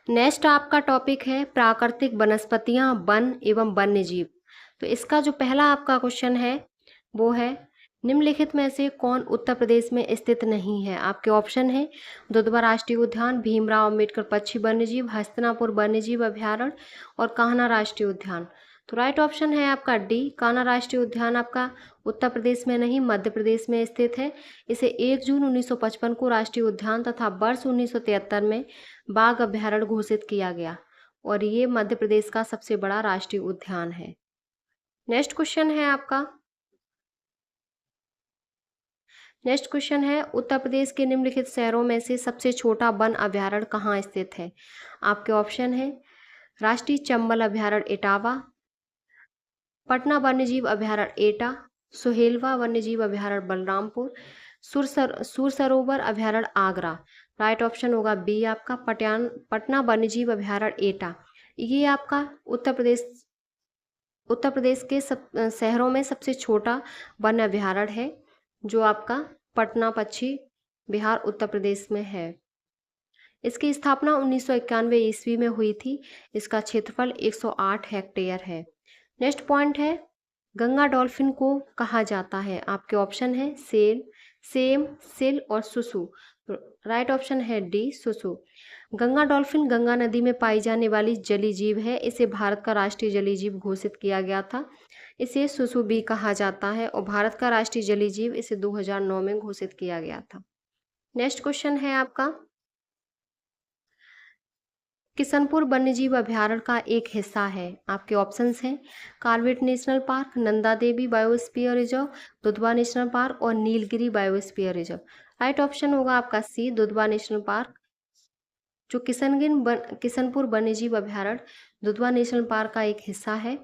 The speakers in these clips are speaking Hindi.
नेक्स्ट आपका टॉपिक है प्राकृतिक वनस्पतियां, वन एवं वन्यजीव। तो इसका जो पहला आपका क्वेश्चन है वो है, निम्नलिखित में से कौन उत्तर प्रदेश में स्थित नहीं है। आपके ऑप्शन है दुधवा राष्ट्रीय उद्यान, भीमराव अम्बेडकर पक्षी वन्यजीव, हस्तिनापुर वन्यजीव अभयारण्य और कान्हा राष्ट्रीय उद्यान। तो राइट ऑप्शन है आपका डी, कान्हा राष्ट्रीय उद्यान आपका उत्तर प्रदेश में नहीं मध्य प्रदेश में स्थित है। इसे 1 जून 1955 को राष्ट्रीय उद्यान तथा वर्ष 1973 में बाघ अभयारण्य घोषित किया गया और ये मध्य प्रदेश का सबसे बड़ा राष्ट्रीय उद्यान है। नेक्स्ट क्वेश्चन है आपका, नेक्स्ट क्वेश्चन है उत्तर प्रदेश के निम्नलिखित शहरों में से सबसे छोटा वन अभयारण्य कहाँ स्थित है। आपके ऑप्शन है राष्ट्रीय चंबल अभयारण्य इटावा, पटना वन्यजीव अभयारण्य एटा, सुहेलवा वन्यजीव अभयारण्य बलरामपुर, सुर सरोवर अभयारण्य आगरा। राइट ऑप्शन होगा बी आपका पटना वन्यजीव अभयारण्य एटा। ये आपका उत्तर प्रदेश के शहरों में सबसे छोटा वन अभयारण्य है जो आपका पटना पश्चिम बिहार उत्तर प्रदेश में है। इसकी स्थापना 1991 ईस्वी में हुई थी। इसका क्षेत्रफल 108 हेक्टेयर है। नेक्स्ट पॉइंट है गंगा डॉल्फिन को कहा जाता है। आपके ऑप्शन है सेल, सेम, सिल और सुसु। राइट ऑप्शन है डी सुसु। गंगा डॉल्फिन गंगा नदी में पाई जाने वाली जलीय जीव है। इसे भारत का राष्ट्रीय जलीय जीव घोषित किया गया था। इसे सुसु भी कहा जाता है और भारत का राष्ट्रीय जलीय जीव इसे 2009 में घोषित किया गया था। नेक्स्ट क्वेश्चन है आपका, किशनपुर वन्यजीव अभयारण्य का एक हिस्सा है। आपके ऑप्शंस हैं Corbett national park, Nanda Devi biosphere reserve, Dudhwa national park और Nilgiri biosphere reserve. Right option होगा आपका सी, दुधवा नेशनल पार्क। जो किशनपुर वन्यजीव अभयारण्य दुधवा नेशनल पार्क का एक हिस्सा है।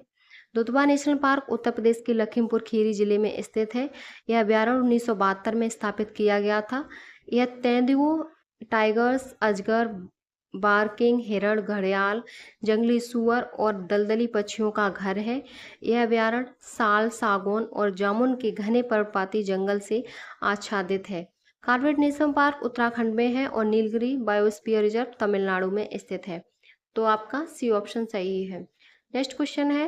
दुधवा नेशनल पार्क उत्तर प्रदेश के लखीमपुर खीरी जिले में स्थित है। यह अभयारण्य 1972 में स्थापित किया गया था। यह तेंदुओं, टाइगर्स, अजगर, बारकिंग, हिरण, घड़ियाल, जंगली सुअर और दलदली पक्षियों का घर है। यह अभयारण्य साल, सागौन और जामुन के घने पर्णपाती जंगल से आच्छादित है। कार्बेट नेशनल पार्क उत्तराखंड में है और नीलगिरी बायोस्फीयर रिजर्व तमिलनाडु में स्थित है। तो आपका सी ऑप्शन सही है। नेक्स्ट क्वेश्चन है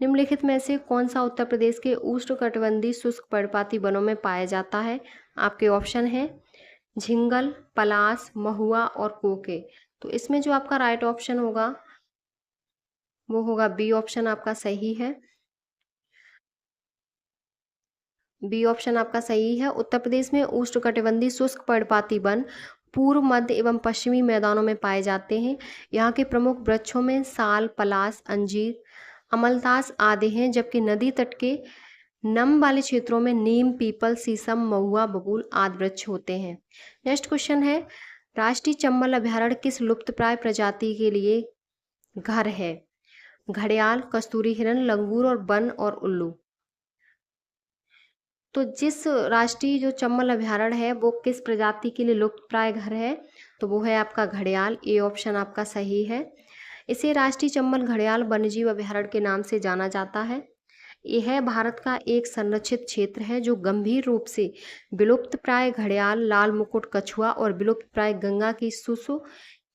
निम्नलिखित में से कौन सा उत्तर प्रदेश के उष्णकटिबंधीय शुष्क पर्णपाती वनों में पाया जाता है। आपके ऑप्शन है झिंगल, पलास, महुआ और कोके। तो इसमें जो आपका राइट ऑप्शन होगा वो होगा बी ऑप्शन आपका सही है। बी ऑप्शन आपका सही है। उत्तर प्रदेश में उष्णकटिबंधीय शुष्क पर्णपाती वन पूर्व, मध्य एवं पश्चिमी मैदानों में पाए जाते हैं। यहाँ के प्रमुख वृक्षों में साल, पलास, अंजीर, अमलतास आदि हैं, जबकि नदी तट के नम वाले क्षेत्रों में नीम, पीपल, शीशम, महुआ, बबूल आदि वृक्ष होते हैं। नेक्स्ट क्वेश्चन है राष्ट्रीय चंबल अभयारण्य किस लुप्तप्राय प्रजाति के लिए घर है। घड़ियाल, कस्तूरी हिरण, लंगूर और वन और उल्लू। तो जिस राष्ट्रीय जो चंबल अभयारण्य है वो किस प्रजाति के लिए लुप्तप्राय घर है, तो वो है आपका घड़ियाल। ए ऑप्शन आपका सही है। इसे राष्ट्रीय चंबल घड़ियाल वन्यजीव अभयारण्य के नाम से जाना जाता है। यह भारत का एक संरक्षित क्षेत्र है जो गंभीर रूप से विलुप्तप्राय घड़ियाल, लाल मुकुट कछुआ और विलुप्तप्राय गंगा की सुसु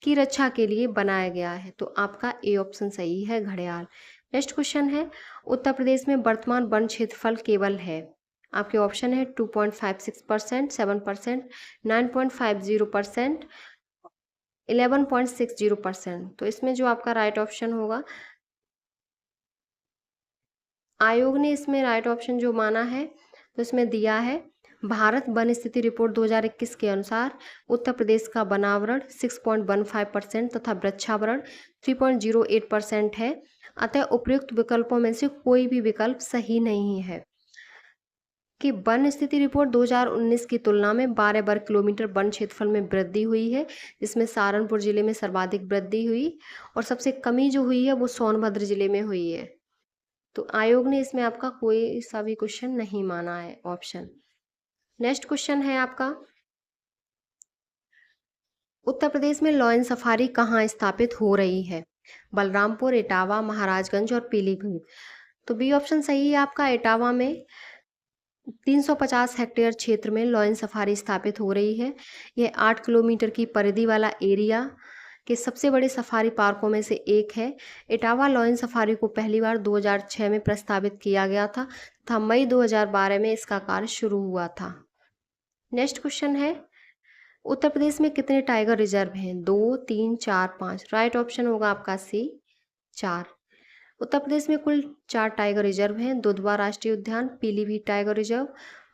की रक्षा के लिए बनाया गया है। तो आपका ए ऑप्शन सही है, घड़ियाल। नेक्स्ट क्वेश्चन है उत्तर प्रदेश में वर्तमान वन क्षेत्रफल केवल है। आपके ऑप्शन है 2.56%, 7%, 9.50%, 11.60%। तो इसमें जो आपका राइट ऑप्शन होगा, आयोग ने इसमें राइट ऑप्शन जो माना है तो इसमें दिया है भारत वन स्थिति रिपोर्ट 2021 के अनुसार उत्तर प्रदेश का वनावरण 6.15% तथा वृक्षावरण 3.08% है। अतः उपयुक्त विकल्पों में से कोई भी विकल्प सही नहीं है। कि वन स्थिति रिपोर्ट 2019 की तुलना में 12 वर्ग किलोमीटर वन क्षेत्रफल में वृद्धि हुई है, जिसमें सहारनपुर जिले में सर्वाधिक वृद्धि हुई और सबसे कमी जो हुई है वो सोनभद्र जिले में हुई है। तो आयोग ने इसमें आपका कोई सा भी क्वेश्चन नहीं माना है ऑप्शन। नेक्स्ट क्वेश्चन है आपका उत्तर प्रदेश में लॉयन सफारी कहाँ स्थापित हो रही है। बलरामपुर, इटावा, महाराजगंज और पीलीभीत। तो बी ऑप्शन सही है आपका। इटावा में 350 हेक्टेयर क्षेत्र में लॉयन सफारी स्थापित हो रही है। यह 8 किलोमीटर की परिधि वाला एरिया के सबसे बड़े सफारी पार्कों में से एक है। इटावा लॉयन सफारी को पहली बार 2006 में प्रस्तावित किया गया था तथा मई 2012 में इसका कार्य शुरू हुआ था। नेक्स्ट क्वेश्चन है, उत्तर प्रदेश में कितने टाइगर रिजर्व हैं? 2, 3, 4, 5। राइट ऑप्शन होगा आपका सी, 4। उत्तर प्रदेश में कुल 4 टाइगर रिजर्व हैं। दुधवा राष्ट्रीय उद्यान, Pilibhit tiger reserve,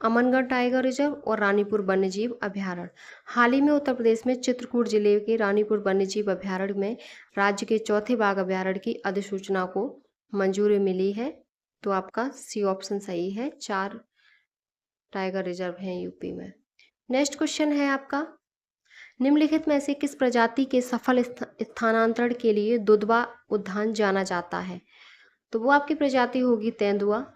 Amangarh tiger reserve और रानीपुर वन्यजीव अभ्यारण्य। हाल ही में उत्तर प्रदेश में चित्रकूट जिले के रानीपुर वन्यजीव अभ्यारण्य में राज्य के चौथे बाघ अभ्यारण्य की अधिसूचना को मंजूरी मिली है। तो आपका सी ऑप्शन सही है, 4 टाइगर रिजर्व हैं यूपी में। नेक्स्ट क्वेश्चन है आपका, निम्नलिखित में से किस प्रजाति के सफल स्थानांतरण के लिए दुधवा उद्यान जाना जाता है? तो वो आपकी प्रजाति होगी तेंदुआ।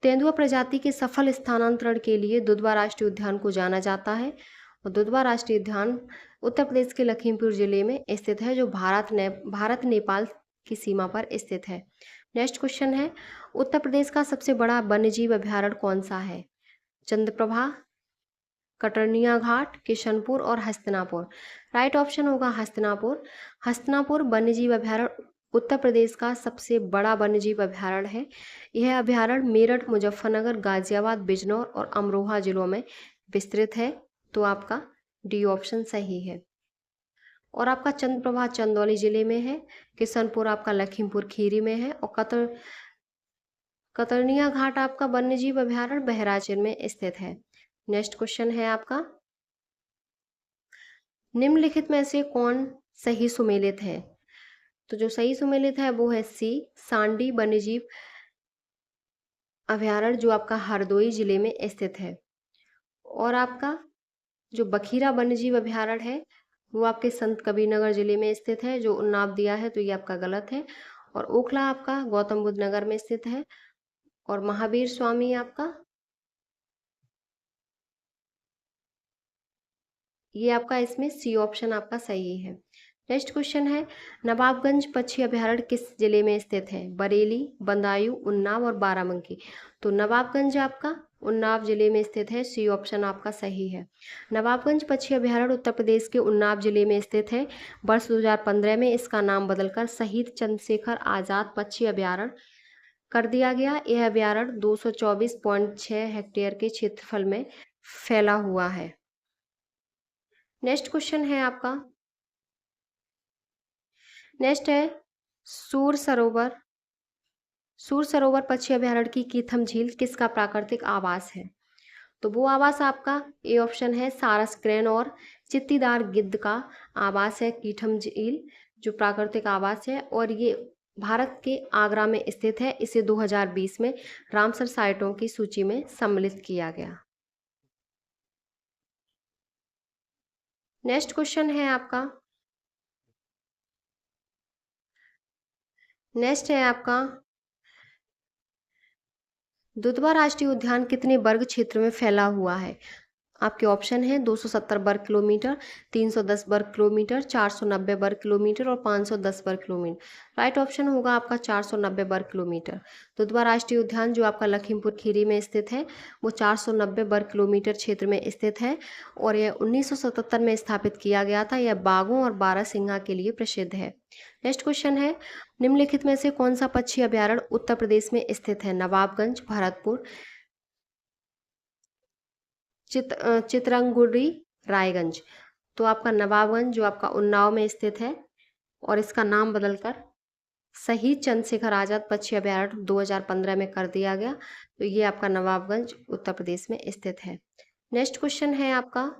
तेंदुआ प्रजाति के सफल स्थानांतरण के लिए दुधवा राष्ट्रीय उद्यान को जाना जाता है और दुधवा राष्ट्रीय उद्यान उत्तर प्रदेश के लखीमपुर जिले में स्थित है, जो भारत नेपाल की सीमा पर स्थित है। नेक्स्ट क्वेश्चन है, उत्तर प्रदेश का सबसे बड़ा वन्यजीव अभ्यारण्य कौन सा है? चंद्रप्रभा, कटरनिया घाट, किशनपुर और हस्तिनापुर। राइट ऑप्शन होगा हस्तिनापुर। हस्तिनापुर वन्यजीव अभ्यारण्य उत्तर प्रदेश का सबसे बड़ा वन्यजीव अभ्यारण्य है। यह अभ्यारण्य मेरठ, मुजफ्फरनगर, गाजियाबाद, बिजनौर और अमरोहा जिलों में विस्तृत है। तो आपका डी ऑप्शन सही है। और आपका चंद्रप्रभा चंदौली जिले में है, किशनपुर आपका लखीमपुर खीरी में है और कतरनिया घाट आपका वन्यजीव अभ्यारण्य बहराइच में स्थित है। नेक्स्ट क्वेश्चन है आपका, निम्नलिखित में से कौन सही सुमेलित है? तो जो सही सुमेलित है वो है सी, सांडी वन्यजीव अभ्यारण्य, जो आपका हरदोई जिले में स्थित है। और आपका जो बखीरा वन्यजीव अभ्यारण्य है वो आपके संत कबीरनगर जिले में स्थित है, जो उन्नाव दिया है तो ये आपका गलत है। और ओखला आपका गौतम बुद्ध नगर में स्थित है और महावीर स्वामी आपका ये आपका इसमें सी ऑप्शन आपका सही है। नेक्स्ट क्वेश्चन है, नवाबगंज पक्षी अभ्यारण्य किस जिले में स्थित है? बरेली, बदायूं, उन्नाव और बाराबंकी। तो नवाबगंज आपका उन्नाव जिले में स्थित है, सी ऑप्शन आपका सही है। नवाबगंज पक्षी अभ्यारण्य उत्तर प्रदेश के उन्नाव जिले में स्थित है। वर्ष 2015 में इसका नाम बदलकर शहीद चंद्रशेखर आजाद पक्षी अभ्यारण्य कर दिया गया। यह अभ्यारण्य 224.6 हेक्टेयर के क्षेत्रफल में फैला हुआ है। नेक्स्ट क्वेश्चन है आपका, नेक्स्ट है सूर सरोवर पक्षी अभ्यारण्य की कीथम झील किसका प्राकृतिक आवास है? तो वो आवास आपका ए ऑप्शन है सारस क्रेन और चित्तीदार गिद्ध का आवास है कीथम झील, जो प्राकृतिक आवास है और ये भारत के आगरा में स्थित है। इसे 2020 में रामसर साइटों की सूची में सम्मिलित किया गया। नेक्स्ट क्वेश्चन है आपका, नेक्स्ट है आपका दुधवा राष्ट्रीय उद्यान कितने वर्ग क्षेत्र में फैला हुआ है? आपके ऑप्शन है 270 वर्ग किलोमीटर, 310 वर्ग किलोमीटर, 490 वर्ग किलोमीटर और 510 वर्ग किलोमीटर। राइट ऑप्शन होगा आपका 490 वर्ग किलोमीटर। दुधवा राष्ट्रीय उद्यान जो आपका लखीमपुर खीरी में स्थित है वो 490 वर्ग किलोमीटर क्षेत्र में स्थित है और यह 1977 में स्थापित किया गया था। यह बाघों और बारहसिंगा के लिए प्रसिद्ध है। नेक्स्ट क्वेश्चन है, निम्नलिखित में से कौन सा पक्षी अभ्यारण्य उत्तर प्रदेश में स्थित है? नवाबगंज, भरतपुर, चितरंगुडी, रायगंज। तो आपका नवाबगंज जो आपका उन्नाव में स्थित है और इसका नाम बदलकर शहीद चंद्रशेखर आजाद पक्षी अभ्यारण्य 2015 में कर दिया गया। तो ये आपका नवाबगंज उत्तर प्रदेश में स्थित है। नेक्स्ट क्वेश्चन है आपका,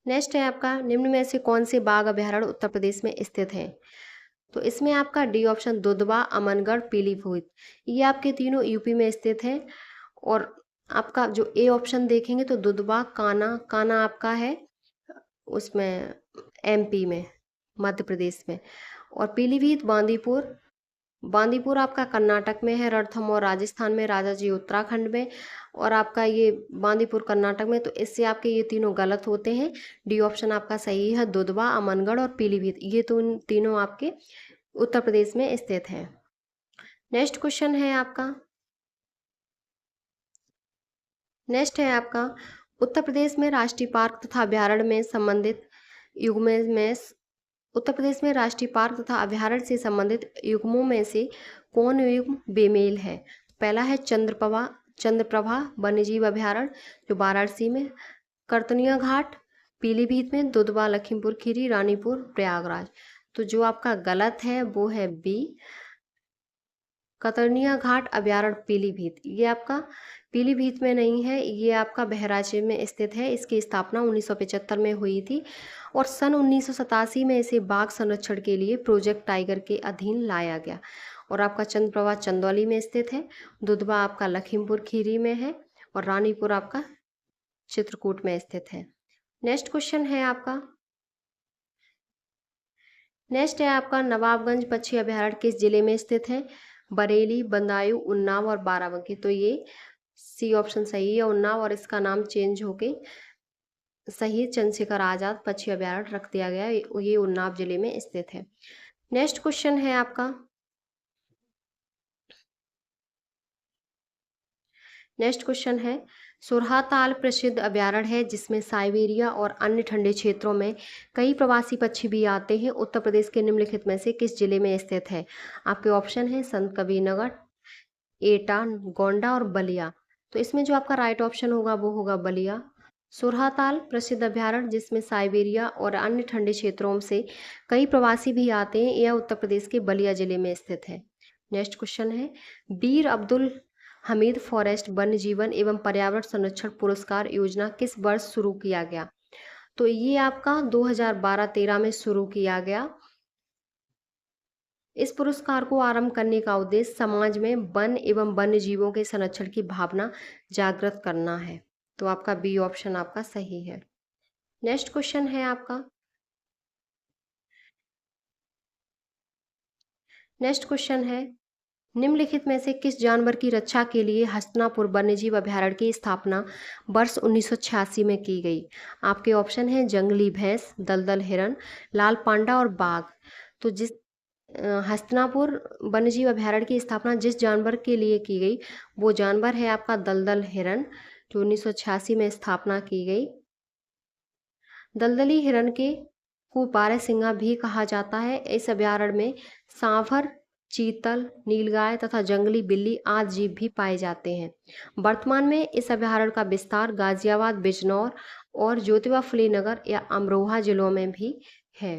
नेक्स्ट है आपका निम्न में से कौन से बाघ अभ्यारण्य उत्तर प्रदेश में स्थित हैं? तो इसमें आपका डी ऑप्शन दुधवा, अमनगढ़, पीलीभीत, ये आपके तीनों यूपी में स्थित हैं। और आपका जो ए ऑप्शन देखेंगे तो दुधवा, काना आपका है उसमें एमपी में, मध्य प्रदेश में। और पीलीभीत, बांदीपुर आपका कर्नाटक में है, रणथंभौर राजस्थान में, राजाजी उत्तराखंड में और आपका ये बांदीपुर कर्नाटक में। तो इससे आपके ये तीनों गलत होते हैं। डी ऑप्शन आपका सही है, दुधवा, अमनगढ़ और पीलीभीत, ये तो तीनों आपके उत्तर प्रदेश में स्थित है। नेक्स्ट क्वेश्चन है आपका, नेक्स्ट है आपका उत्तर प्रदेश में राष्ट्रीय पार्क तथा अभयारण्य में संबंधित युग्म में उत्तर प्रदेश में राष्ट्रीय पार्क तथा अभयारण्य से संबंधित युग्मों में से कौन युग्म बेमेल है? पहला है चंद्रप्रभा वन्यजीव अभयारण्य जो वाराणसी में, करतनिया घाट पीलीभीत में, दुधवा लखीमपुर खीरी रानीपुर प्रयागराज। तो जो आपका गलत है वो है बी, कतरनिया घाट अभयारण्य पीलीभीत। ये आपका पीलीभीत में नहीं है, ये आपका बहराइच में स्थित है। इसकी स्थापना 1975 में हुई थी और सन 1987 में इसे बाघ संरक्षण के लिए प्रोजेक्ट टाइगर के अधीन लाया गया। और आपका चंद्रप्रभा चंदौली में स्थित है, दुधवा आपका लखीमपुर खीरी में है और रानीपुर आपका चित्रकूट में स्थित है। नेक्स्ट क्वेश्चन है आपका, नेक्स्ट है आपका नवाबगंज पक्षी अभयारण्य किस जिले में स्थित है? बरेली, बदायूं, उन्नाव और बाराबंकी। तो ये सी ऑप्शन सही है, उन्नाव, और इसका नाम चेंज होके शहीद चंद्रशेखर आजाद पक्षी अभयारण्य रख दिया गया। ये उन्नाव जिले में स्थित है। नेक्स्ट क्वेश्चन है आपका, नेक्स्ट क्वेश्चन है सुरहाताल प्रसिद्ध अभयारण्य है जिसमें साइबेरिया और अन्य ठंडे क्षेत्रों में कई प्रवासी पक्षी भी आते हैं। उत्तर प्रदेश के निम्नलिखित में से किस जिले में स्थित है? आपके ऑप्शन है संत कबीरनगर, एटा, गोंडा और बलिया। तो इसमें जो आपका राइट ऑप्शन होगा वो होगा बलिया। सुरहाताल प्रसिद्ध अभयारण्य जिसमें साइबेरिया और अन्य ठंडे क्षेत्रों से कई प्रवासी भी आते हैं, यह उत्तर प्रदेश के बलिया जिले में स्थित है। नेक्स्ट क्वेश्चन है बीर अब्दुल हमीद फॉरेस्ट वन्य जीवन एवं पर्यावरण संरक्षण पुरस्कार योजना किस वर्ष शुरू किया गया? तो ये आपका 2012-13 में शुरू किया गया। इस पुरस्कार को आरंभ करने का उद्देश्य समाज में वन एवं वन्य जीवों के संरक्षण की भावना जागृत करना है। तो आपका बी ऑप्शन आपका सही है। नेक्स्ट क्वेश्चन है आपका, नेक्स्ट क्वेश्चन है निम्नलिखित में से किस जानवर की रक्षा के लिए हस्तिनापुर वन्यजीव अभयारण्य की स्थापना वर्ष 1986 में की गई? आपके ऑप्शन हैं जंगली भैंस, दलदल हिरन, लाल पांडा और बाघ। तो जिस हस्तिनापुर वन्यजीव अभयारण्य की स्थापना जिस जानवर के लिए की गई वो जानवर है आपका दलदल हिरन, जो 1986 में स्थापना की गई। दलदली हिरन को बारहसिंगा भी कहा जाता है। इस अभयारण्य में सांभर, चीतल, नीलगाय तथा जंगली बिल्ली आदि जीव भी पाए जाते हैं। वर्तमान में इस अभयारण्य का विस्तार गाजियाबाद, बिजनौर और ज्योतिबा फुले नगर या अमरोहा जिलों में भी है।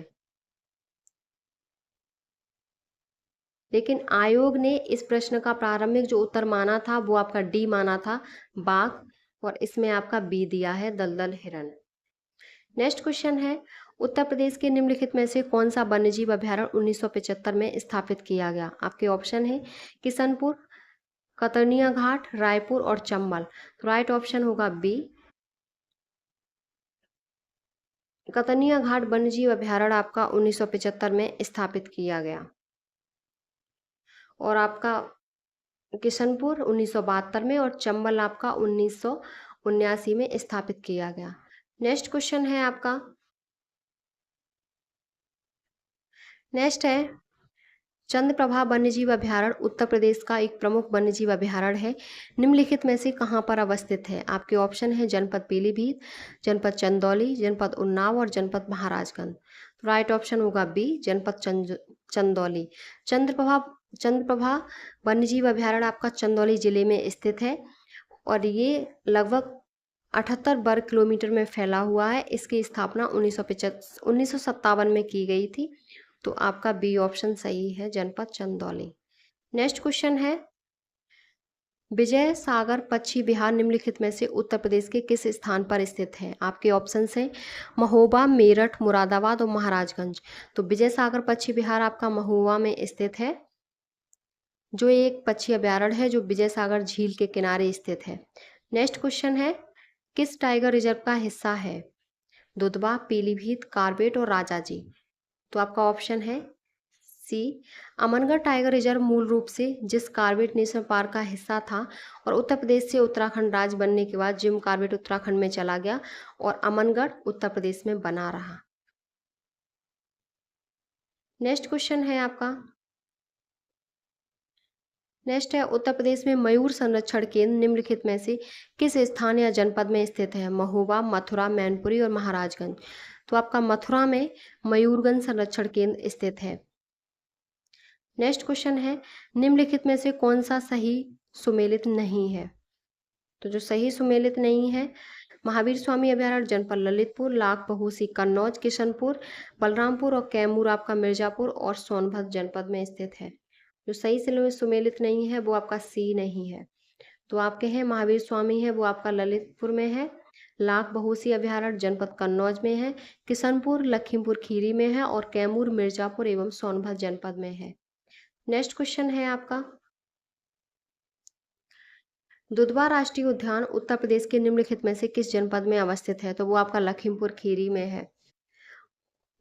लेकिन आयोग ने इस प्रश्न का प्रारंभिक जो उत्तर माना था वो आपका डी माना था, बाघ, और इसमें आपका बी दिया है, दलदल हिरन। नेक्स्ट क्वेश्चन है उत्तर प्रदेश के निम्नलिखित में से कौन सा वन्यजीव अभयारण्य 1975 में स्थापित किया गया? आपके ऑप्शन है किशनपुर, कतरनिया घाट, रायपुर और चंबल। तो राइट ऑप्शन होगा बी, कतरनिया घाट वन्यजीव अभयारण्य आपका 1975 में स्थापित किया गया। और आपका किशनपुर 1972 में और चंबल आपका 1979 में स्थापित किया गया। नेक्स्ट क्वेश्चन है आपका, नेक्स्ट है चंद्रप्रभा वन्यजीव अभयारण्य उत्तर प्रदेश का एक प्रमुख वन्यजीव अभयारण्य है। निम्नलिखित में से कहाँ पर अवस्थित है? आपके ऑप्शन है जनपद पीलीभीत, जनपद चंदौली, जनपद उन्नाव और जनपद महाराजगंज। तो राइट ऑप्शन होगा बी, जनपद चंदौली। चंद्रप्रभा वन्यजीव अभयारण्य आपका चंदौली जिले में स्थित है और ये लगभग 78 वर्ग किलोमीटर में फैला हुआ है। इसकी स्थापना 1957 में की गई थी। तो आपका बी ऑप्शन सही है, जनपद चंदौली। नेक्स्ट क्वेश्चन है विजय सागर पक्षी विहार निम्नलिखित में से उत्तर प्रदेश के किस स्थान पर स्थित है? आपके ऑप्शन हैं महोबा, मेरठ, मुरादाबाद और महाराजगंज। तो विजय सागर पक्षी विहार आपका महोबा में स्थित है, जो एक पक्षी अभयारण्य है जो विजय सागर झील के किनारे स्थित है। नेक्स्ट क्वेश्चन है किस टाइगर रिजर्व का हिस्सा है? दुधवा, पीलीभीत, कार्बेट और राजाजी। तो आपका ऑप्शन है सी, अमनगढ़ टाइगर रिजर्व मूल रूप से जिस कार्बेट नेशनल पार्क का हिस्सा था और उत्तर प्रदेश से उत्तराखंड राज्य बनने के बाद जिम कार्बेट उत्तराखंड में चला गया और अमनगढ़ उत्तर प्रदेश में बना रहा। नेक्स्ट क्वेश्चन है आपका, नेक्स्ट है उत्तर प्रदेश में मयूर संरक्षण केंद्र निम्नलिखित में से किस स्थान या जनपद में स्थित है? महोबा, मथुरा, मैनपुरी और महाराजगंज। तो आपका मथुरा में मयूरगंज संरक्षण केंद्र स्थित है। नेक्स्ट क्वेश्चन है निम्नलिखित में से कौन सा सही सुमेलित नहीं है? तो जो सही सुमेलित नहीं है, महावीर स्वामी अभयारण्य जनपद ललितपुर, लाख बहूसी कन्नौज, किशनपुर, बलरामपुर और कैमूर आपका मिर्जापुर और सोनभद्र जनपद में स्थित है। जो सही से सुमेलित नहीं है वो आपका सी नहीं है। तो आपके हैं महावीर स्वामी है वो आपका ललितपुर में है, लाख बहूसी अभयारण्य जनपद कन्नौज में है, किशनपुर लखीमपुर खीरी में है और कैमूर मिर्जापुर एवं सोनभद्र जनपद में है। नेक्स्ट क्वेश्चन है आपका दुधवा राष्ट्रीय उद्यान उत्तर प्रदेश के निम्नलिखित में से किस जनपद में अवस्थित है? तो वो आपका लखीमपुर खीरी में है।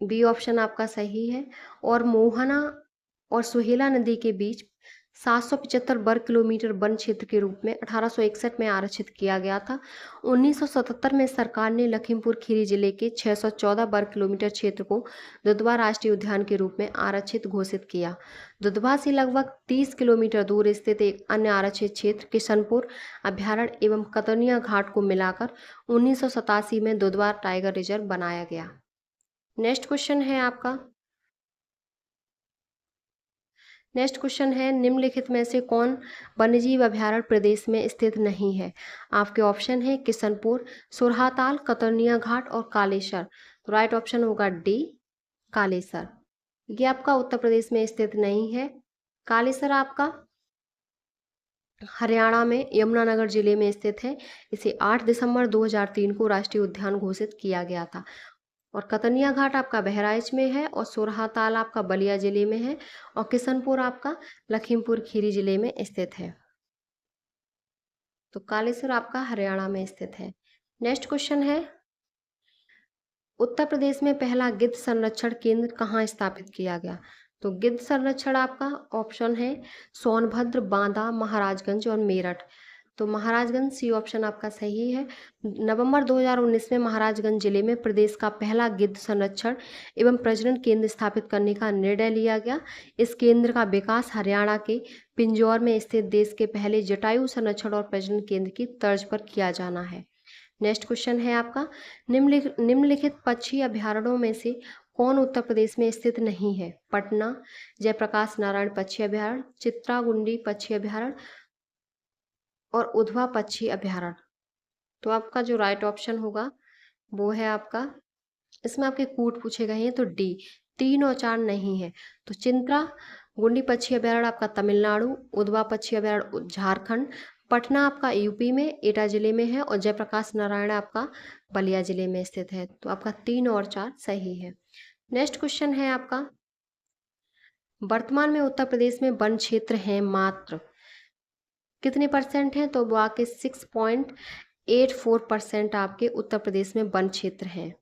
बी ऑप्शन आपका सही है। और मोहना और सुहेला नदी के बीच 775 वर्ग किलोमीटर वन क्षेत्र के रूप में 1861 में आरक्षित किया गया था। 1977 में सरकार ने लखीमपुर खीरी जिले के 614 वर्ग किलोमीटर क्षेत्र को दुधवा राष्ट्रीय उद्यान के रूप में आरक्षित घोषित किया। दुधवा से लगभग 30 किलोमीटर दूर स्थित एक अन्य आरक्षित क्षेत्र किशनपुर अभयारण्य एवं कतरनिया घाट को मिलाकर 1987 में दुधवा टाइगर रिजर्व बनाया गया। नेक्स्ट क्वेश्चन है आपका नेक्स्ट क्वेश्चन है निम्नलिखित में से कौन वन्यजीव अभयारण्य प्रदेश में स्थित नहीं है? आपके ऑप्शन है किशनपुर, सुरहाताल, कतरनिया घाट और कालेसर। तो राइट ऑप्शन होगा डी कालेसर। ये आपका उत्तर प्रदेश में स्थित नहीं है। कालेसर आपका हरियाणा में यमुनानगर जिले में स्थित है। इसे 8 दिसंबर 2003 को राष्ट्रीय उद्यान घोषित किया गया था। और कतरनिया घाट आपका बहराइच में है और सोरहाताल आपका बलिया जिले में है और किशनपुर आपका लखीमपुर खीरी जिले में स्थित है। तो कालेसर आपका हरियाणा में स्थित है। नेक्स्ट क्वेश्चन है उत्तर प्रदेश में पहला गिद्ध संरक्षण केंद्र कहाँ स्थापित किया गया? तो गिद्ध संरक्षण आपका ऑप्शन है सोनभद्र, बांदा, महाराजगंज और मेरठ। तो महाराजगंज सी ऑप्शन आपका सही है। नवंबर 2019 में महाराजगंज जिले में प्रदेश का पहला गिद्ध संरक्षण एवं प्रजनन केंद्र स्थापित करने का निर्णय लिया गया। इस केंद्र का विकास हरियाणा के पिंजौर में स्थित देश के पहले जटायु संरक्षण और प्रजनन केंद्र की तर्ज पर किया जाना है। नेक्स्ट क्वेश्चन है आपका निम्नलिखित पक्षी अभयारण्यों में से कौन उत्तर प्रदेश में स्थित नहीं है? पटना जयप्रकाश नारायण पक्षी अभयारण्य, चित्रागुंडी पक्षी अभयारण्य और उधवा पक्षी अभयारण्य। तो आपका जो राइट ऑप्शन होगा वो है आपका, इसमें आपके कूट पूछे गए हैं तो डी 3 और 4 नहीं है। तो चित्रागुंडी पक्षी अभयारण्य आपका तमिलनाडु, उधवा पक्षी अभयारण्य झारखंड, पटना आपका यूपी में एटा जिले में है और जयप्रकाश नारायण आपका बलिया जिले में स्थित है। तो आपका 3 और 4 सही है। नेक्स्ट क्वेश्चन है आपका वर्तमान में उत्तर प्रदेश में वन क्षेत्र हैं मात्र कितने परसेंट हैं? तो वो आपके 6.84% आपके उत्तर प्रदेश में वन क्षेत्र हैं।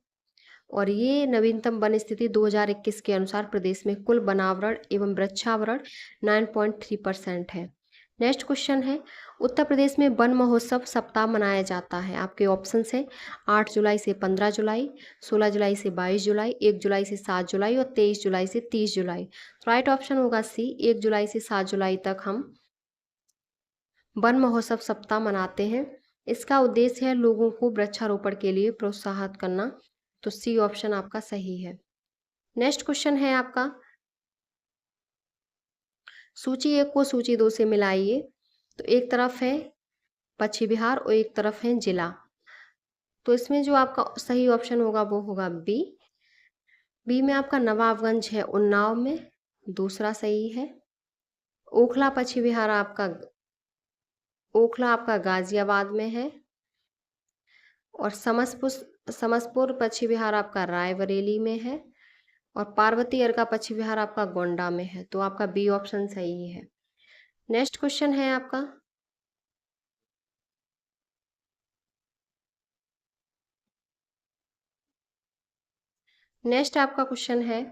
और ये नवीनतम वन स्थिति 2021 के अनुसार प्रदेश में कुल वनावरण एवं वृक्षावरण 9.3% है। नेक्स्ट क्वेश्चन है उत्तर प्रदेश में वन महोत्सव सप्ताह मनाया जाता है। आपके ऑप्शंस हैं 8 जुलाई से 15 जुलाई, 16 जुलाई से 22 जुलाई, 1 जुलाई से 7 जुलाई और 23 जुलाई से 30 जुलाई। राइट ऑप्शन होगा सी 1 जुलाई से 7 जुलाई तक हम वन महोत्सव सप्ताह मनाते हैं। इसका उद्देश्य है लोगों को वृक्षारोपण के लिए प्रोत्साहित करना। तो सी ऑप्शन आपका सही है। नेक्स्ट क्वेश्चन है आपका सूची 1 को सूची 2 से मिलाइए। तो एक तरफ है पश्चिम बिहार और एक तरफ है जिला। तो इसमें जो आपका सही ऑप्शन होगा वो होगा बी। बी में आपका नवाबगंज है उन्नाव में, दूसरा सही है। ओखला पश्चिम बिहार ओखला आपका गाजियाबाद में है और समसपुर पश्चिम बिहार आपका रायबरेली में है और पार्वती अर्का पश्चिम बिहार आपका गोंडा में है। तो आपका बी ऑप्शन सही है। नेक्स्ट क्वेश्चन है आपका नेक्स्ट आपका क्वेश्चन है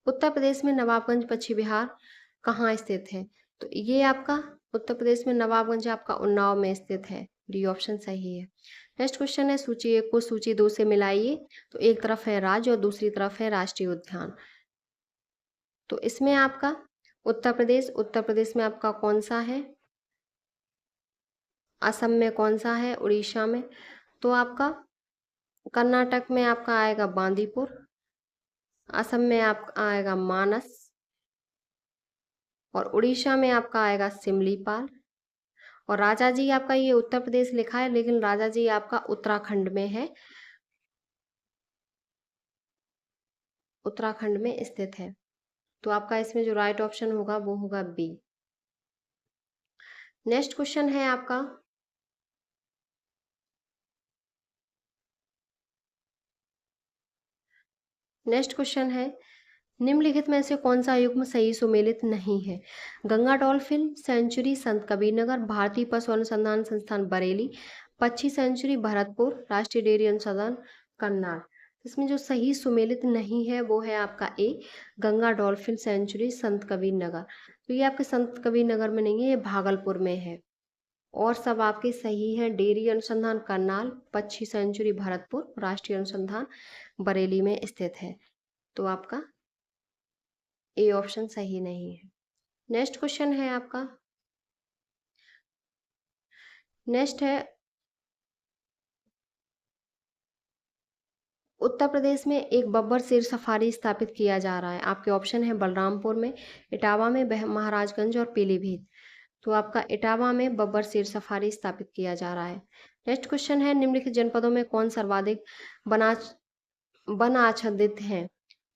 उत्तर प्रदेश में नवाबगंज पश्चिम बिहार कहाँ स्थित है? तो ये आपका उत्तर प्रदेश में नवाबगंज आपका उन्नाव में स्थित है। डी ऑप्शन सही है। नेक्स्ट क्वेश्चन है सूची 1 को सूची 2 से मिलाइए। तो एक तरफ है राज्य और दूसरी तरफ है राष्ट्रीय उद्यान। तो इसमें आपका उत्तर प्रदेश में आपका कौन सा है? असम में कौन सा है? उड़ीसा में? तो आपका कर्नाटक में आपका आएगा बांदीपुर, असम में आपका आएगा मानस, और उड़ीसा में आपका आएगा सिमलीपाल। और राजा जी आपका ये उत्तर प्रदेश लिखा है, लेकिन राजा जी आपका उत्तराखंड में है, उत्तराखंड में स्थित है। तो आपका इसमें जो राइट ऑप्शन होगा वो होगा बी। नेक्स्ट क्वेश्चन है आपका, नेक्स्ट क्वेश्चन है, निम्नलिखित में से कौन सा युग्म सही सुमेलित नहीं है? गंगा डॉल्फिन सेंचुरी संत कबीरनगर, भारतीय पशु अनुसंधान संस्थान बरेली, पक्षी सेंचुरी भरतपुर, राष्ट्रीय डेयरी अनुसंधान करनाल। इसमें जो सही सुमेलित नहीं है वो है आपका ए, गंगा डॉल्फिन सेंचुरी संत कबीरनगर। तो ये आपके संत कबीरनगर में नहीं है, ये भागलपुर में है। और सब आपके सही हैं, डेयरी अनुसंधान करनाल, पक्षी सेंचुरी भरतपुर, राष्ट्रीय अनुसंधान बरेली में स्थित है। तो आपका ए ऑप्शन सही नहीं है। नेक्स्ट क्वेश्चन है आपका, नेक्स्ट है, उत्तर प्रदेश में एक बब्बर शेर सफारी स्थापित किया जा रहा है। आपके ऑप्शन है बलरामपुर में, इटावा में, महाराजगंज और पीलीभीत। तो आपका इटावा में बब्बर शेर सफारी स्थापित किया जा रहा है। नेक्स्ट क्वेश्चन है, निम्नलिखित जनपदों में कौन सर्वाधिक वन आच्छादित हैं?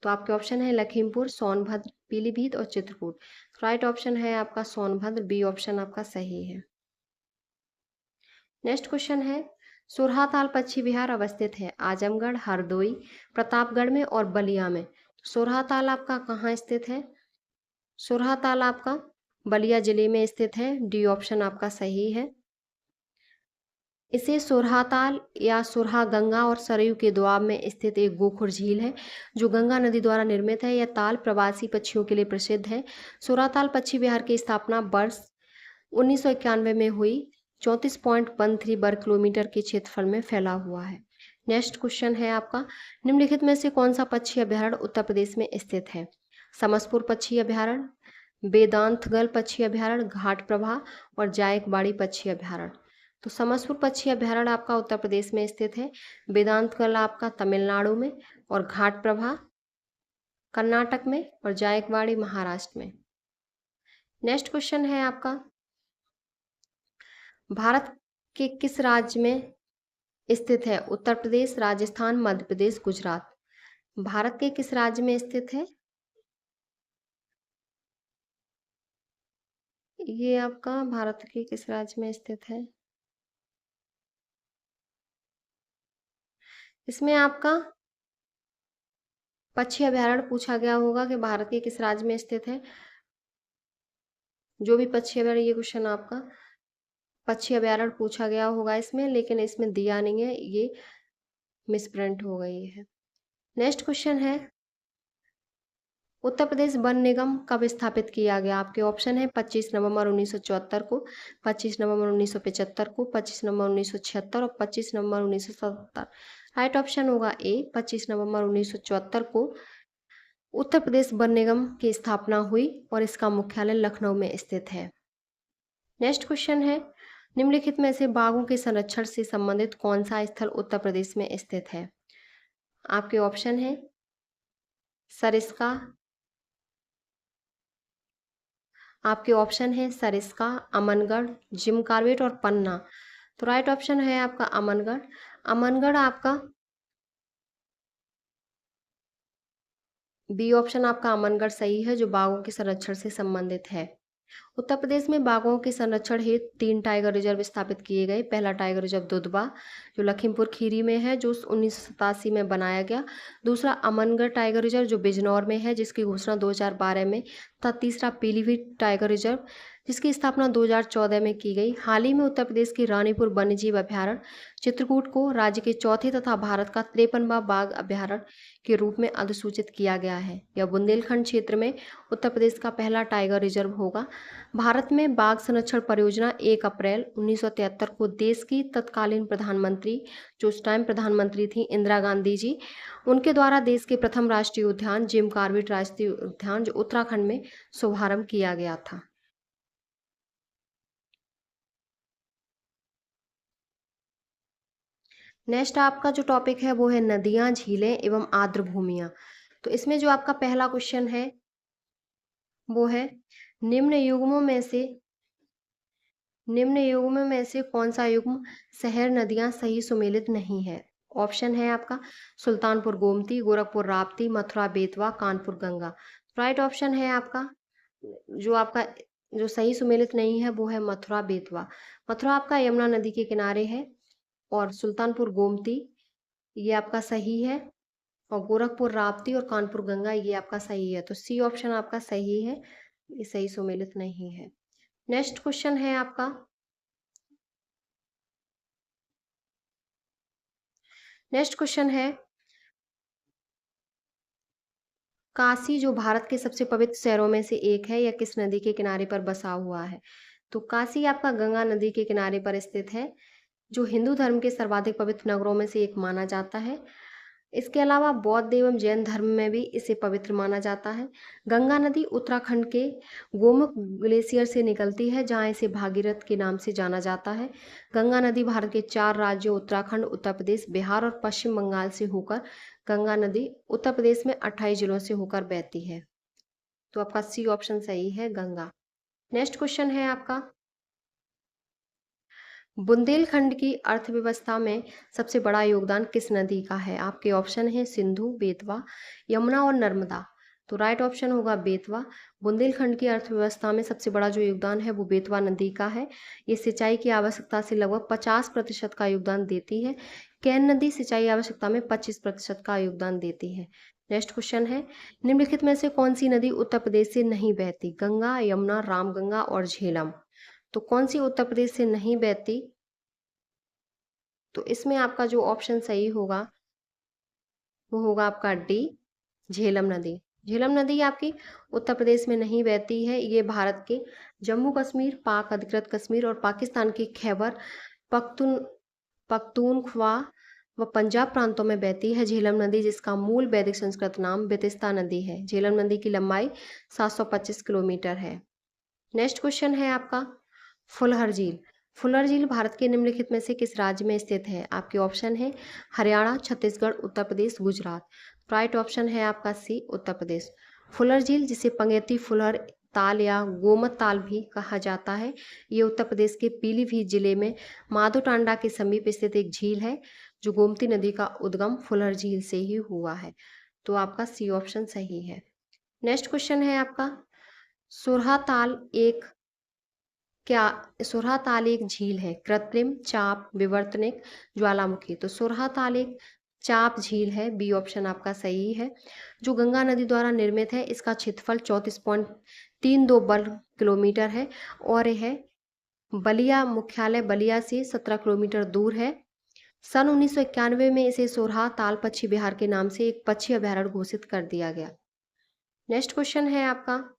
तो आपके ऑप्शन है लखीमपुर, सोनभद्र, पीलीभीत और चित्रकूट। राइट ऑप्शन है आपका सोनभद्र, बी ऑप्शन आपका सही है। नेक्स्ट क्वेश्चन है, सोरहाताल पश्चिमी बिहार अवस्थित है? आजमगढ़, हरदोई, प्रतापगढ़ में और बलिया में। सोरहाताल आपका कहाँ स्थित है? सोरहाताल आपका बलिया जिले में स्थित है, डी ऑप्शन आपका सही है। इसे सोरहाताल या सोरहा गंगा और सरयू के दोआब में स्थित एक गोखुर झील है, जो गंगा नदी द्वारा निर्मित है। यह ताल प्रवासी पक्षियों के लिए प्रसिद्ध है। सोरहाताल पश्चिमी बिहार की स्थापना वर्ष 1991 में हुई। 34.13 वर्ग किलोमीटर के क्षेत्रफल में फैला हुआ है। नेक्स्ट क्वेश्चन है आपका, निम्नलिखित में से कौन सा पक्षी अभयारण्य उत्तर प्रदेश में स्थित है? समसपुर पक्षी अभयारण्य, वेदांतगल पक्षी अभयारण्य, घाट प्रभा और जायकवाड़ी पक्षी अभयारण्य। तो समसपुर पक्षी अभयारण्य आपका उत्तर प्रदेश में स्थित है, वेदांतगल आपका तमिलनाडु में, और घाट प्रभा कर्नाटक में, और जायकवाड़ी महाराष्ट्र में। नेक्स्ट क्वेश्चन है आपका, भारत के किस राज्य में स्थित है? उत्तर प्रदेश, राजस्थान, मध्य प्रदेश, गुजरात। भारत के किस राज्य में स्थित है? ये आपका भारत के किस राज्य में स्थित है? इसमें आपका पक्षी अभयारण्य पूछा गया होगा कि भारत के किस राज्य में स्थित है। जो भी पक्षी अभयारण्य, ये क्वेश्चन आपका पक्षी अभयारण्य पूछा गया होगा इसमें, लेकिन इसमें दिया नहीं है, ये मिसप्रिंट हो गई है। नेक्स्ट क्वेश्चन है, उत्तर प्रदेश वन निगम कब स्थापित किया गया? आपके ऑप्शन है 25 नवंबर 1974 को, 25 नवंबर 1975 को, 25 नवंबर 1976 और 25 नवंबर 1977। राइट ऑप्शन होगा ए, 25 नवंबर 1974 को उत्तर प्रदेश वन निगम की स्थापना हुई और इसका मुख्यालय लखनऊ में स्थित है। नेक्स्ट क्वेश्चन है, निम्नलिखित में से बाघों के संरक्षण से संबंधित कौन सा स्थल उत्तर प्रदेश में स्थित है? आपके ऑप्शन है सरिस्का, आपके ऑप्शन है सरिस्का, अमनगढ़, जिम कार्बेट और पन्ना। तो राइट ऑप्शन है आपका अमनगढ़। अमनगढ़ आपका बी ऑप्शन आपका अमनगढ़ सही है, जो बाघों के संरक्षण से संबंधित है। उत्तर प्रदेश में बाघों के संरक्षण हेतु 3 टाइगर रिजर्व स्थापित किए गए। पहला टाइगर रिजर्व दुधवा, जो लखीमपुर खीरी में है, जो 1987 में बनाया गया। दूसरा अमनगढ़ टाइगर रिजर्व, जो बिजनौर में है, जिसकी घोषणा 2012 में, तथा तीसरा पीलीभीत टाइगर रिजर्व, जिसकी स्थापना 2014 में की गई। हाल ही में उत्तर प्रदेश की रानीपुर वन्यजीव अभयारण्य चित्रकूट को राज्य के चौथे तथा भारत का 53वां बाघ अभयारण्य के रूप में अधिसूचित किया गया है। यह बुंदेलखंड क्षेत्र में उत्तर प्रदेश का पहला टाइगर रिजर्व होगा। भारत में बाघ संरक्षण परियोजना 1 अप्रैल 1973 को देश की तत्कालीन प्रधानमंत्री, जो उस टाइम प्रधानमंत्री थी इंदिरा गांधी जी, उनके द्वारा देश के प्रथम राष्ट्रीय उद्यान जिम कॉर्बेट राष्ट्रीय उद्यान जो उत्तराखंड में शुभारंभ किया गया था। नेक्स्ट आपका जो टॉपिक है वो है नदियां, झीलें एवं आर्द्र भूमियां। तो इसमें जो आपका पहला क्वेश्चन है वो है निम्न युग्मों में से निम्न युग्म में से कौन सा युग्म शहर नदियां सही सुमेलित नहीं है। ऑप्शन है आपका सुल्तानपुर गोमती, गोरखपुर राप्ती, मथुरा बेतवा, कानपुर गंगा। राइट ऑप्शन है आपका जो सही सुमेलित नहीं है वो है मथुरा बेतवा। मथुरा आपका यमुना नदी के किनारे है और सुल्तानपुर गोमती ये आपका सही है और गोरखपुर राप्ती और कानपुर गंगा ये आपका सही है। तो सी ऑप्शन आपका सही है, ये सही सुमेलित नहीं है। नेक्स्ट क्वेश्चन है आपका नेक्स्ट क्वेश्चन है काशी जो भारत के सबसे पवित्र शहरों में से एक है, यह किस नदी के किनारे पर बसा हुआ है। तो काशी आपका गंगा नदी के किनारे पर स्थित है, जो हिंदू धर्म के सर्वाधिक पवित्र नगरों में से एक माना जाता है। इसके अलावा बौद्ध एवं जैन धर्म में भी इसे पवित्र माना जाता है। गंगा नदी उत्तराखंड के गोमुख ग्लेशियर से निकलती है, जहाँ इसे भागीरथ के नाम से जाना जाता है। गंगा नदी भारत के 4 राज्यों उत्तराखंड, उत्तर प्रदेश, बिहार और पश्चिम बंगाल से होकर गंगा नदी उत्तर प्रदेश में 28 जिलों से होकर बहती है। तो आपका सी ऑप्शन सही है, गंगा। नेक्स्ट क्वेश्चन है आपका बुंदेलखंड की अर्थव्यवस्था में सबसे बड़ा योगदान किस नदी का है। आपके ऑप्शन है सिंधु, बेतवा, यमुना और नर्मदा। तो राइट ऑप्शन होगा बेतवा। बुंदेलखंड की अर्थव्यवस्था में सबसे बड़ा जो योगदान है वो बेतवा नदी का है। ये सिंचाई की आवश्यकता से लगभग 50% का योगदान देती है। कैन नदी सिंचाई आवश्यकता में 25% का योगदान देती है। नेक्स्ट क्वेश्चन है निम्नलिखित में से कौन सी नदी उत्तर प्रदेश से नहीं बहती। गंगा, यमुना, रामगंगा और झेलम। तो कौन सी उत्तर प्रदेश से नहीं बहती। तो इसमें आपका जो ऑप्शन सही होगा वो होगा आपका डी, झेलम नदी। झेलम नदी आपकी उत्तर प्रदेश में नहीं बहती है, ये भारत के जम्मू कश्मीर, पाक अधिकृत कश्मीर और पाकिस्तान के खैबर पख्तून पख्तूनख्वा व पंजाब प्रांतों में बहती है झेलम नदी, जिसका मूल वैदिक संस्कृत नाम बेतिस्ता नदी है। झेलम नदी की लंबाई 725 किलोमीटर है। नेक्स्ट क्वेश्चन है आपका फुलहर झील। फुलहर झील भारत के निम्नलिखित में से किस राज्य में स्थित है। आपके ऑप्शन है हरियाणा, छत्तीसगढ़, उत्तर प्रदेश, गुजरात। राइट ऑप्शन है आपका सी, उत्तर प्रदेश। फुलहर झील जिसे पंगेती फुलहर ताल या गोमत ताल भी कहा जाता है, ये उत्तर प्रदेश के पीलीभीत जिले में माधोटांडा के समीप स्थित एक झील है, जो गोमती नदी का उद्गम फुलहर झील से ही हुआ है। तो आपका सी ऑप्शन सही है। नेक्स्ट क्वेश्चन है आपका सुरहा ताल एक झील है, कृत्रिम, चाप, विवर्तनिक, ज्वालामुखी। तो सुरहा ताल एक चाप झील है, बी ऑप्शन आपका सही है, जो गंगा नदी द्वारा निर्मित है। इसका क्षेत्रफल 34.32 वर्ग किलोमीटर है और यह बलिया मुख्यालय बलिया से 17 किलोमीटर दूर है। सन 1991 में इसे सोरहा ताल पक्षी विहार के नाम से एक पक्षी अभयारण्य घोषित कर दिया गया। नेक्स्ट क्वेश्चन है आपका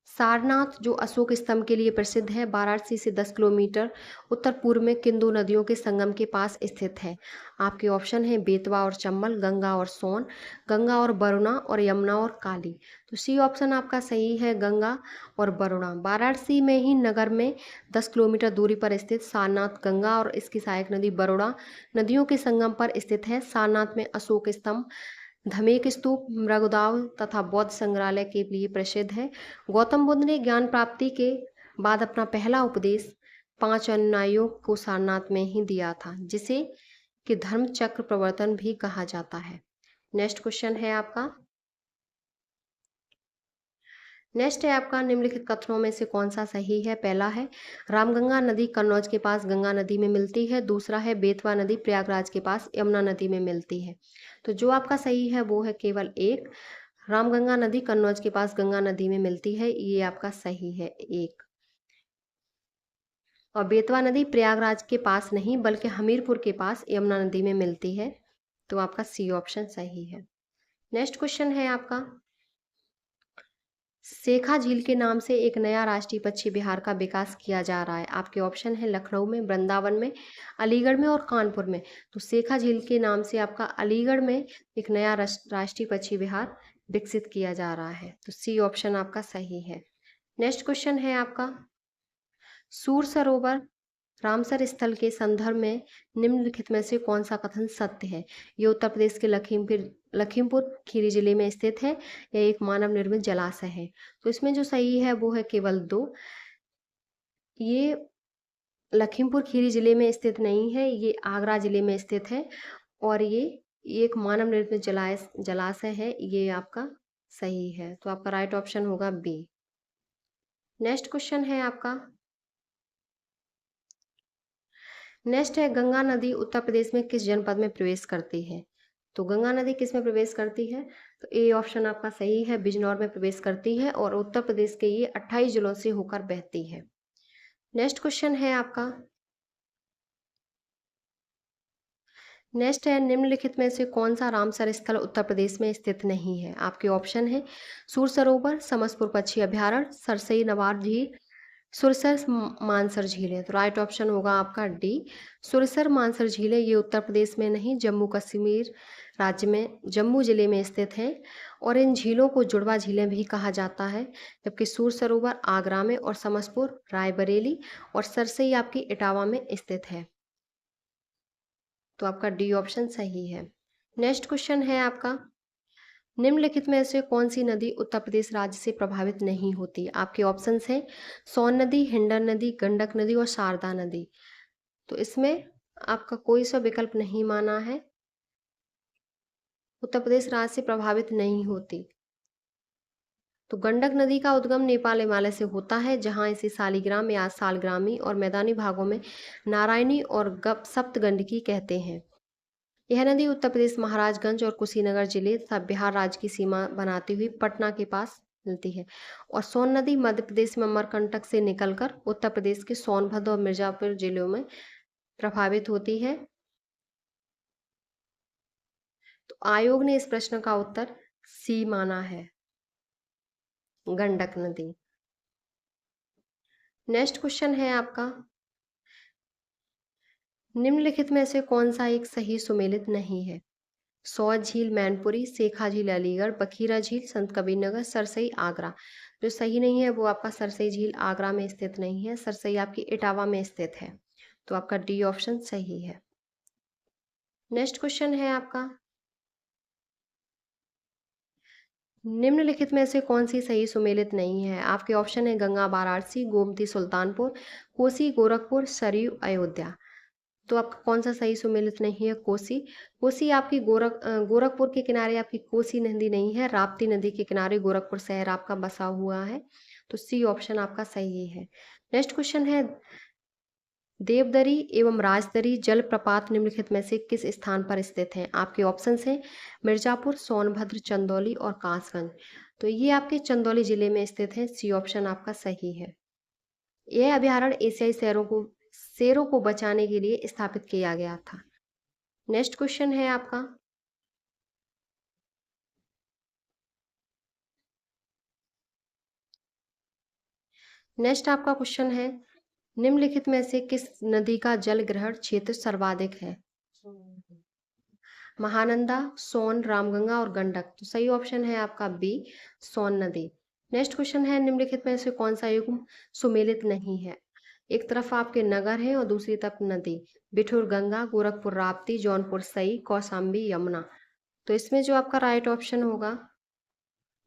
सारनाथ जो अशोक स्तंभ के लिए प्रसिद्ध है, वाराणसी से 10 किलोमीटर उत्तर पूर्व में किन दो नदियों के संगम के पास स्थित है। आपके ऑप्शन है बेतवा और चंबल, गंगा और सोन, गंगा और वरुणा और यमुना और काली। तो सी ऑप्शन आपका सही है, गंगा और वरुणा। वाराणसी में ही नगर में 10 किलोमीटर दूरी पर स्थित सारनाथ गंगा और इसकी सहायक नदी वरुणा नदियों के संगम पर स्थित है। सारनाथ में अशोक स्तंभ, धमेक स्तूप, मृगदाव तथा बौद्ध संग्रहालय के लिए प्रसिद्ध है। गौतम बुद्ध ने ज्ञान प्राप्ति के बाद अपना पहला उपदेश 5 अनुयायियों को सारनाथ में ही दिया था, जिसे कि धर्म चक्र प्रवर्तन भी कहा जाता है। नेक्स्ट क्वेश्चन है आपका निम्नलिखित कथनों में से कौन सा सही है। पहला है रामगंगा नदी कन्नौज के पास गंगा नदी में मिलती है। दूसरा है बेतवा नदी प्रयागराज के पास यमुना नदी में मिलती है। तो जो आपका सही है वो है केवल एक, रामगंगा नदी कन्नौज के पास गंगा नदी में मिलती है, ये आपका सही है एक। और बेतवा नदी प्रयागराज के पास नहीं बल्कि हमीरपुर के पास यमुना नदी में मिलती है। तो आपका सी ऑप्शन सही है। नेक्स्ट क्वेश्चन है आपका सेखा झील के नाम से एक नया राष्ट्रीय पक्षी विहार का विकास किया जा रहा है। आपके ऑप्शन है लखनऊ में, वृंदावन में, अलीगढ़ में और कानपुर में। तो सेखा झील के नाम से आपका अलीगढ़ में एक नया राष्ट्रीय पक्षी विहार विकसित किया जा रहा है। तो सी ऑप्शन आपका सही है। नेक्स्ट क्वेश्चन है आपका, सूर सरोवर रामसर स्थल के संदर्भ में निम्नलिखित में से कौन सा कथन सत्य है? ये उत्तर प्रदेश के लखीमपुर खीरी जिले में स्थित है। यह एक मानव निर्मित जलाशय है। तो इसमें जो सही है वो है केवल 2। ये लखीमपुर खीरी जिले में स्थित नहीं है, ये आगरा जिले में स्थित है और ये एक मानव निर्मित जलाशय है। ये आपका सही है। तो आपका राइट ऑप्शन होगा बी। नेक्स्ट क्वेश्चन है आपका, नेक्स्ट है गंगा नदी उत्तर प्रदेश में किस जनपद में प्रवेश करती है? तो गंगा नदी किस में प्रवेश करती है? तो ए ऑप्शन आपका सही है, बिजनौर में प्रवेश करती है और उत्तर प्रदेश के ये 28 जिलों से होकर बहती है। नेक्स्ट क्वेश्चन है आपका, नेक्स्ट है निम्नलिखित में से कौन सा रामसर स्थल उत्तर प्रदेश में स्थित नहीं है? आपके ऑप्शन है सूर सरोवर, समसपुर पक्षी अभ्यारण्य, सरसई नवाब झील, सुरसर मानसर झील है। तो राइट ऑप्शन होगा आपका डी, सुरसर मानसर झील है। ये उत्तर प्रदेश में नहीं, जम्मू कश्मीर राज्य में जम्मू जिले में स्थित है और इन झीलों को जुड़वा झीलें भी कहा जाता है। जबकि सूर सरोवर आगरा में और समसपुर रायबरेली और सरसई आपकी इटावा में स्थित है। तो आपका डी ऑप्शन सही है। नेक्स्ट क्वेश्चन है आपका, निम्नलिखित में से कौन सी नदी उत्तर प्रदेश राज्य से प्रभावित नहीं होती? आपके ऑप्शंस हैं सोन नदी, हिंडन नदी, गंडक नदी और शारदा नदी। तो इसमें आपका कोई सा विकल्प नहीं माना है, उत्तर प्रदेश राज्य से प्रभावित नहीं होती। तो गंडक नदी का उद्गम नेपाल हिमालय से होता है, जहां इसे शालिग्राम या सालग्रामी और मैदानी भागों में नारायणी और सप्तगंडकी कहते हैं। यह नदी उत्तर प्रदेश महाराजगंज और कुशीनगर जिले तथा बिहार राज्य की सीमा बनाती हुई पटना के पास मिलती है। और सोन नदी मध्य प्रदेश में अमरकंटक से निकलकर उत्तर प्रदेश के सोनभद्र और मिर्जापुर जिलों में प्रभावित होती है। तो आयोग ने इस प्रश्न का उत्तर सी माना है, गंडक नदी। नेक्स्ट क्वेश्चन है आपका, निम्नलिखित में से कौन सा एक सही सुमेलित नहीं है? सौज झील मैनपुरी, सेखा झील अलीगढ़, बखीरा झील संत कबीरनगर, सरसई आगरा। जो सही नहीं है वो आपका सरसई झील आगरा में स्थित नहीं है, सरसई आपकी इटावा में स्थित है। तो आपका डी ऑप्शन सही है। नेक्स्ट क्वेश्चन है आपका, निम्नलिखित में से कौन सी सही सुमेलित नहीं है? आपके ऑप्शन है गंगा वाराणसी, गोमती सुल्तानपुर, कोसी गोरखपुर, सरयू अयोध्या। तो आपका कौन सा सही सुमेलित नहीं है? कोसी। कोसी आपकी गोरखपुर के किनारे आपकी कोसी नदी नहीं है, राप्ती नदी के किनारे गोरखपुर शहर आपका बसा हुआ है। तो सी ऑप्शन आपका सही है। नेक्स्ट क्वेश्चन है, देवदरी एवं राजदरी जलप्रपात निम्नलिखित में से किस स्थान पर स्थित हैं? आपके ऑप्शंस हैं मिर्जापुर, सोनभद्र, चंदौली और कासगंज। तो ये आपके चंदौली जिले में स्थित है। सी ऑप्शन आपका सही है। यह अभ्यारण्य एशियाई शेरों को बचाने के लिए स्थापित किया गया था। नेक्स्ट क्वेश्चन है आपका, नेक्स्ट आपका क्वेश्चन है, निम्नलिखित में से किस नदी का जल ग्रहण क्षेत्र सर्वाधिक है? महानंदा, सोन, रामगंगा और गंडक। तो सही ऑप्शन है आपका बी, सोन नदी। नेक्स्ट क्वेश्चन है, निम्नलिखित में से कौन सा युग्म सुमेलित नहीं है? एक तरफ आपके नगर है और दूसरी तरफ नदी, बिठूर गंगा, गोरखपुर राप्ती, जौनपुर सई, कौशाम्बी यमुना। तो इसमें जो आपका राइट ऑप्शन होगा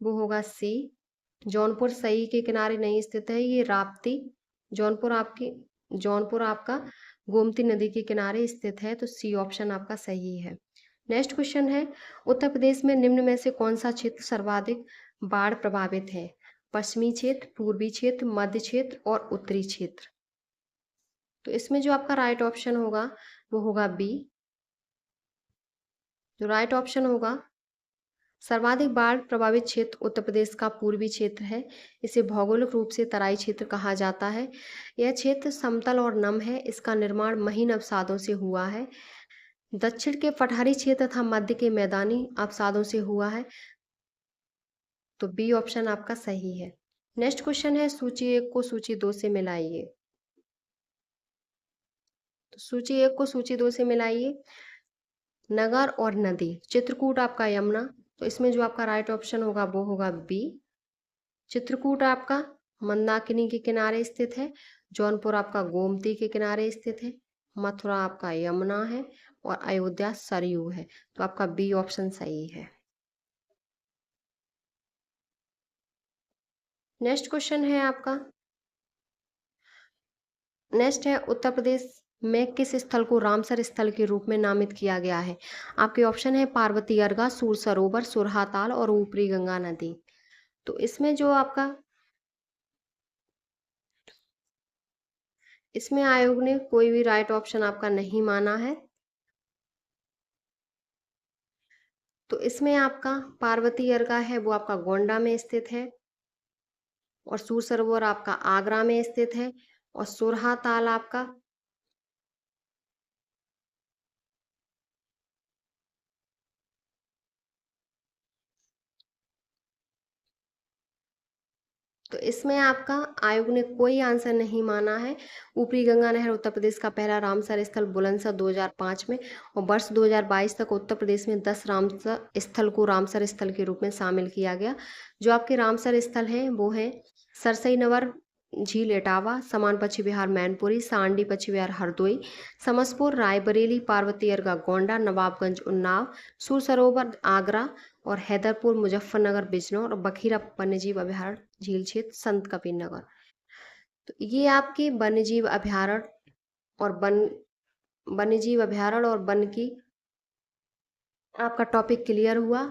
वो होगा सी, जौनपुर सई के किनारे नहीं स्थित है ये राप्ती। जौनपुर आपका गोमती नदी के किनारे स्थित है। तो सी ऑप्शन आपका सही है। नेक्स्ट क्वेश्चन है, उत्तर प्रदेश में निम्न में से कौन सा क्षेत्र सर्वाधिक बाढ़ प्रभावित है? पश्चिमी क्षेत्र, पूर्वी क्षेत्र, मध्य क्षेत्र और उत्तरी क्षेत्र। तो इसमें जो आपका राइट ऑप्शन होगा वो होगा बी। जो राइट ऑप्शन होगा, सर्वाधिक बाढ़ प्रभावित क्षेत्र उत्तर प्रदेश का पूर्वी क्षेत्र है। इसे भौगोलिक रूप से तराई क्षेत्र कहा जाता है। यह क्षेत्र समतल और नम है। इसका निर्माण महीन अवसादों से हुआ है। दक्षिण के पठारी क्षेत्र तथा मध्य के मैदानी अवसादों से हुआ है। तो बी ऑप्शन आपका सही है। नेक्स्ट क्वेश्चन है, सूची 1 को सूची 2 से मिलाइए। तो सूची 1 को सूची 2 से मिलाइए। नगर और नदी, चित्रकूट आपका यमुना, तो इसमें जो आपका राइट ऑप्शन होगा वो होगा बी। चित्रकूट आपका मंदाकिनी के किनारे स्थित है। जौनपुर आपका गोमती के किनारे स्थित है। मथुरा आपका यमुना है और अयोध्या सरयू है। तो आपका बी ऑप्शन सही है। नेक्स्ट क्वेश्चन है आपका, नेक्स्ट है, उत्तर प्रदेश में किस स्थल को रामसर स्थल के रूप में नामित किया गया है? आपके ऑप्शन है पार्वती अर्गा, सूर सरोवर, सुरहाताल और ऊपरी गंगा नदी। तो इसमें जो आपका, इसमें आयोग ने कोई भी राइट ऑप्शन आपका नहीं माना है। तो इसमें आपका पार्वती अर्गा है वो आपका गोंडा में स्थित है, और सूर सरोवर आपका आगरा में स्थित है, और सुरहाताल आपका, तो इसमें आपका आयोग ने कोई आंसर नहीं माना है। ऊपरी गंगा नहर उत्तर प्रदेश का पहला रामसर स्थल बुलंदशहर 2005 में, और वर्ष 2022 तक उत्तर प्रदेश में 10 रामसर स्थल को रामसर स्थल के रूप में शामिल किया गया। जो आपके रामसर स्थल हैं वो हैं सरसई नवर झील इटावा, समान पश्चिम बिहार मैनपुरी, सांडी पश्चिम बिहार हरदोई, समसपुर रायबरेली, पार्वती अर्गा गोंडा, नवाबगंज उन्नाव, सुर सरोवर आगरा, और हैदरपुर मुजफ्फरनगर बिजनौर, और बखीरा वन्यजीव अभयारण्य झील क्षेत्र संत कबीर नगर। तो ये आपके वन्यजीव अभयारण्य और वन्यजीव अभयारण्य और वन की आपका टॉपिक क्लियर हुआ।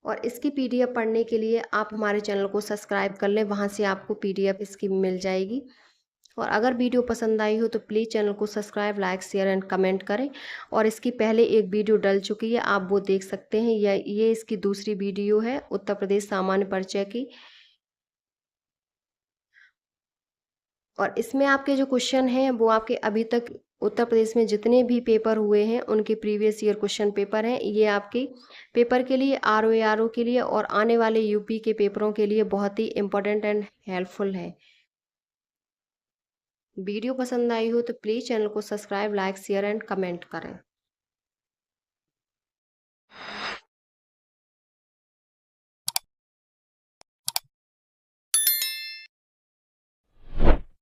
और इसकी पीडीएफ पढ़ने के लिए आप हमारे चैनल को सब्सक्राइब कर लें, वहाँ से आपको पीडीएफ इसकी मिल जाएगी। और अगर वीडियो पसंद आई हो तो प्लीज़ चैनल को subscribe, like, share and comment करें। और इसकी पहले एक वीडियो डल चुकी है, आप वो देख सकते हैं। ये इसकी दूसरी वीडियो है उत्तर प्रदेश सामान्य परिचय की। और इसमें आपके जो क्वेश्चन हैं वो आपके अभी तक उत्तर प्रदेश में जितने भी पेपर हुए हैं उनके प्रीवियस ईयर क्वेश्चन पेपर हैं। ये आपके पेपर के लिए, आरओ के लिए और आने वाले यूपी के पेपरों के लिए बहुत ही इम्पोर्टेंट एंड हेल्पफुल है। वीडियो पसंद आई हो तो प्लीज़ चैनल को subscribe, like, share and comment करें।